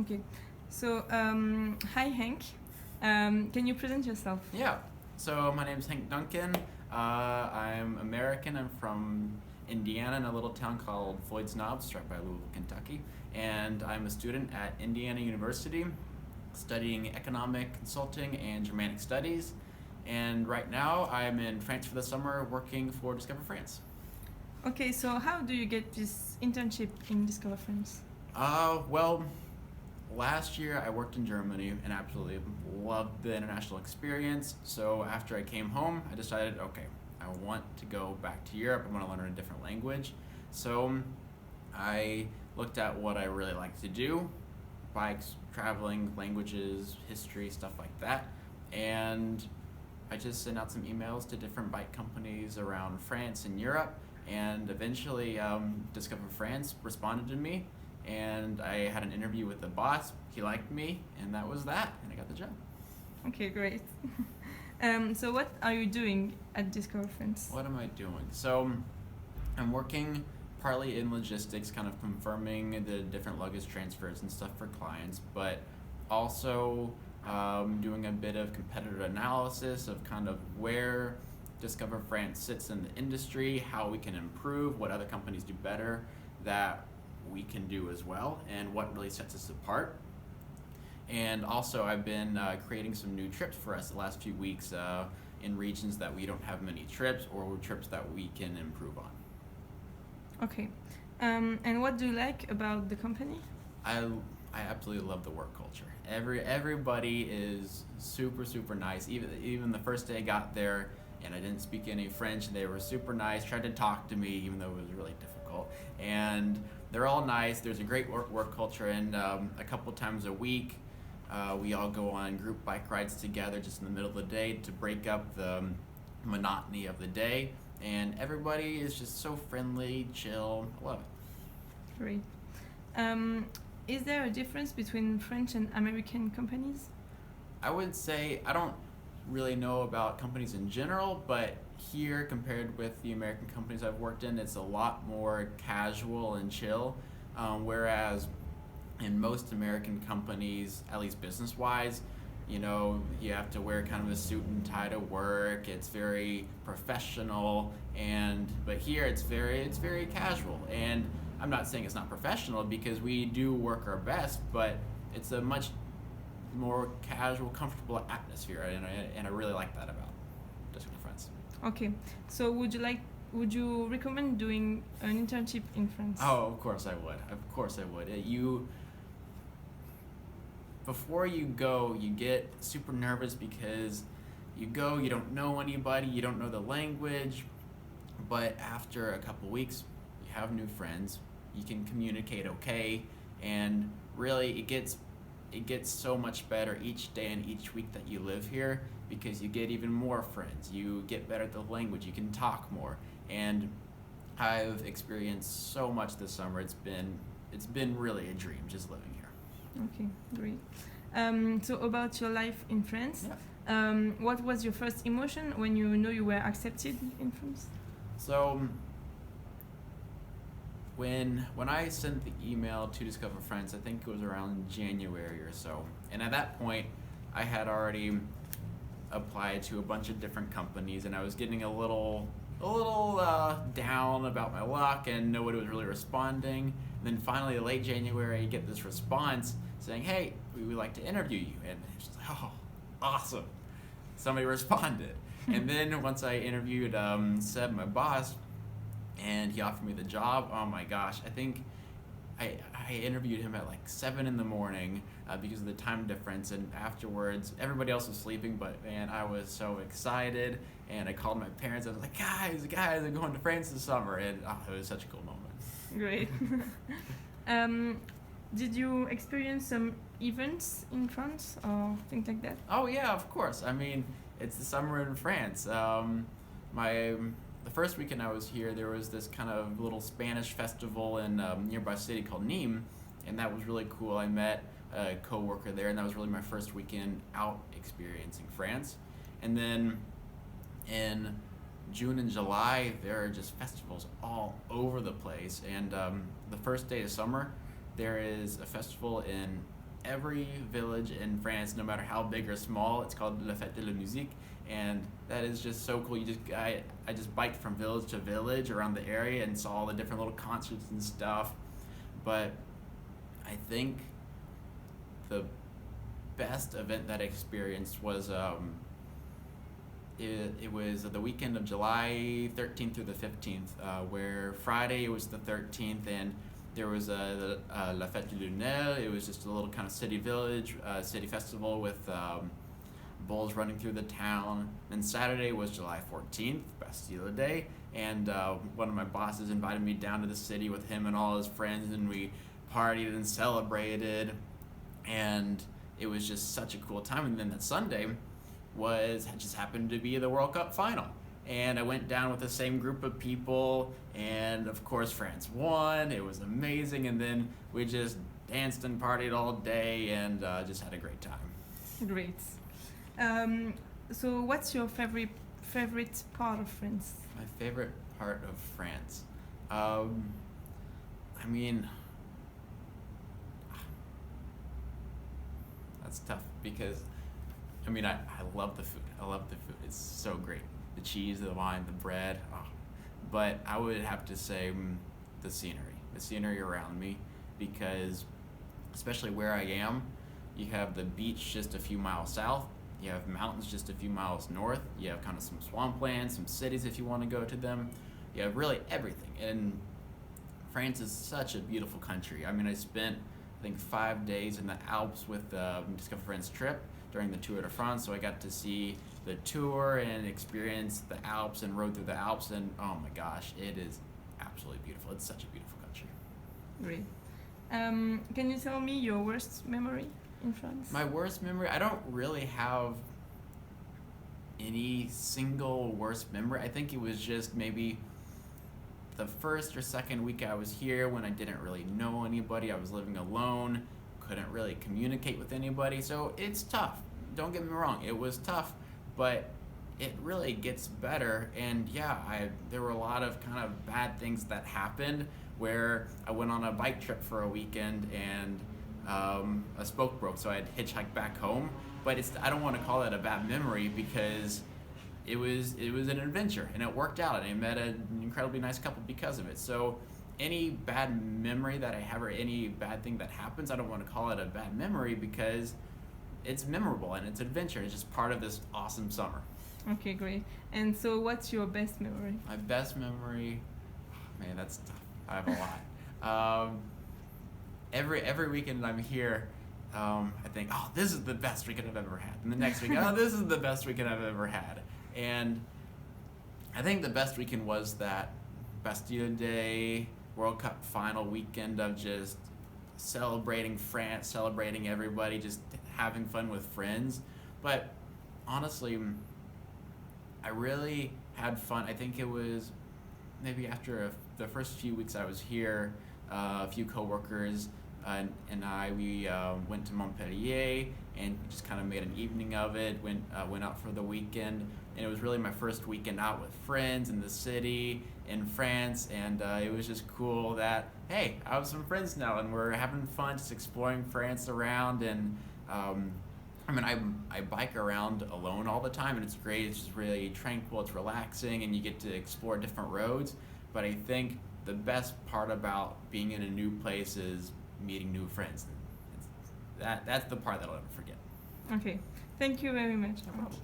Okay. So, hi Hank. Can you present yourself? Yeah. So my name is Hank Duncan. I'm American. I'm from Indiana in a little town called Floyd's Knobs, right by Louisville, Kentucky. And I'm a student at Indiana University studying economic consulting and Germanic studies. And right now I'm in France for the summer working for Discover France. Okay, so how do you get this internship in Discover France? Well, last year I worked in Germany and absolutely loved the international experience. So after I came home, I decided, okay, I want to go back to Europe. I want to learn a different language. So I looked at what I really like to do: bikes, traveling, languages, history, stuff like that. And I just sent out some emails to different bike companies around France and Europe. And eventually, Discover France responded to me, and I had an interview with the boss. He liked me, and that was that, and I got the job. Okay, great. So what are you doing at Discover France? What am I doing? So I'm working partly in logistics, kind of confirming the different luggage transfers and stuff for clients, but also doing a bit of competitor analysis of kind of where Discover France sits in the industry, how we can improve, what other companies do better that we can do as well, and what really sets us apart. And also, I've been creating some new trips for us the last few weeks in regions that we don't have many trips, or trips that we can improve on. Okay. And what do you like about the company? I absolutely love the work culture. Everybody is super nice. Even the first day I got there and I didn't speak any French, they were super nice. Tried to talk to me even though it was really difficult. And they're all nice. There's a great work culture, and a couple times a week we all go on group bike rides together just in the middle of the day to break up the monotony of the day. And everybody is just so friendly, chill. I love it. Great. Is there a difference between French and American companies? I would say I don't really know about companies in general, but here compared with the American companies I've worked in, it's a lot more casual and chill. Whereas in most American companies, at least business-wise, you have to wear kind of a suit and tie to work. It's very professional, but here it's very casual. And I'm not saying it's not professional, because we do work our best, but it's a much more casual, comfortable atmosphere, and I really like that about Discover France. Okay. So would you recommend doing an internship in France? Oh, of course I would. Of course I would. Before you go, you get super nervous because you go, you don't know anybody, you don't know the language, but after a couple weeks, you have new friends, you can communicate okay, and really it gets so much better each day and each week that you live here, because you get even more friends, you get better at the language, you can talk more, and I've experienced so much this summer. It's been really a dream just living here. Okay, great. So about your life in France, Yeah. what was your first emotion when you know you were accepted in France? So when I sent the email to Discover France, I think it was around January or so, and at that point I had already applied to a bunch of different companies, and I was getting a little down about my luck, and nobody was really responding. And then finally, late January, you get this response saying, "Hey, we would like to interview you," and it's just like, oh, awesome! Somebody responded. And then once I interviewed Seb, my boss, and he offered me the job. Oh my gosh, I think I interviewed him at like 7 in the morning because of the time difference, and afterwards everybody else was sleeping, but man, I was so excited, and I called my parents. I was like, guys, I'm going to France this summer, and it was such a cool moment. Great. Did you experience some events in France or things like that? Oh yeah, of course. I mean, it's the summer in France. The first weekend I was here, there was this kind of little Spanish festival in a nearby city called Nîmes, and that was really cool. I met a co-worker there, and that was really my first weekend out experiencing France. And then in June and July, there are just festivals all over the place. And the first day of summer, there is a festival in every village in France, no matter how big or small. It's called La Fête de la Musique, and that is just so cool. I just biked from village to village around the area and saw all the different little concerts and stuff. But I think the best event that I experienced was it was the weekend of July 13th through the 15th, where Friday it was the 13th, and there was La Fête du Lunel. It was just a little kind of city village, city festival with bulls running through the town. And Saturday was July 14th, Bastille Day, and one of my bosses invited me down to the city with him and all his friends, and we partied and celebrated, and it was just such a cool time. And then that Sunday just happened to be the World Cup final, and I went down with the same group of people, and of course France won. It was amazing, and then we just danced and partied all day and just had a great time. Great. So what's your favorite part of France? My favorite part of France, I mean, that's tough because I love the food. I love the food. It's so great. The cheese, the wine, the bread. Oh. But I would have to say the scenery around me, because especially where I am, you have the beach just a few miles south. You have mountains just a few miles north. You have kind of some swamplands, some cities if you want to go to them. You have really everything. And France is such a beautiful country. I spent, I think, 5 days in the Alps with the Discover France trip during the Tour de France, so I got to see the tour and experience the Alps and rode through the Alps, and oh my gosh, it is absolutely beautiful. It's such a beautiful country. Great. Can you tell me your worst memory in France? My worst memory, I don't really have any single worst memory. I think it was just maybe the first or second week I was here when I didn't really know anybody. I was living alone, couldn't really communicate with anybody, so it's tough. Don't get me wrong, it was tough, but it really gets better. And yeah, there were a lot of kind of bad things that happened, where I went on a bike trip for a weekend and a spoke broke, so I had to hitchhike back home. But I don't want to call that a bad memory, because it was an adventure and it worked out, and I met an incredibly nice couple because of it. So any bad memory that I have or any bad thing that happens, I don't want to call it a bad memory, because it's memorable and it's adventure. It's just part of this awesome summer. Okay, great. And so what's your best memory? My best memory, man, that's tough. I have a lot. Every weekend I'm here, I think, oh, this is the best weekend I've ever had. And the next weekend, oh, this is the best weekend I've ever had. And I think the best weekend was that Bastille Day World Cup final weekend of just celebrating France, celebrating everybody, just having fun with friends. But honestly, I really had fun. I think it was maybe after the first few weeks I was here, a few coworkers and we went to Montpellier and just kind of made an evening of it. Went out for the weekend, and it was really my first weekend out with friends in the city in France, and it was just cool that, hey, I have some friends now and we're having fun just exploring France around. And I bike around alone all the time, and it's great. It's just really tranquil, it's relaxing, and you get to explore different roads. But I think the best part about being in a new place is meeting new friends. That's the part that I'll never forget. Okay, thank you very much. No problem.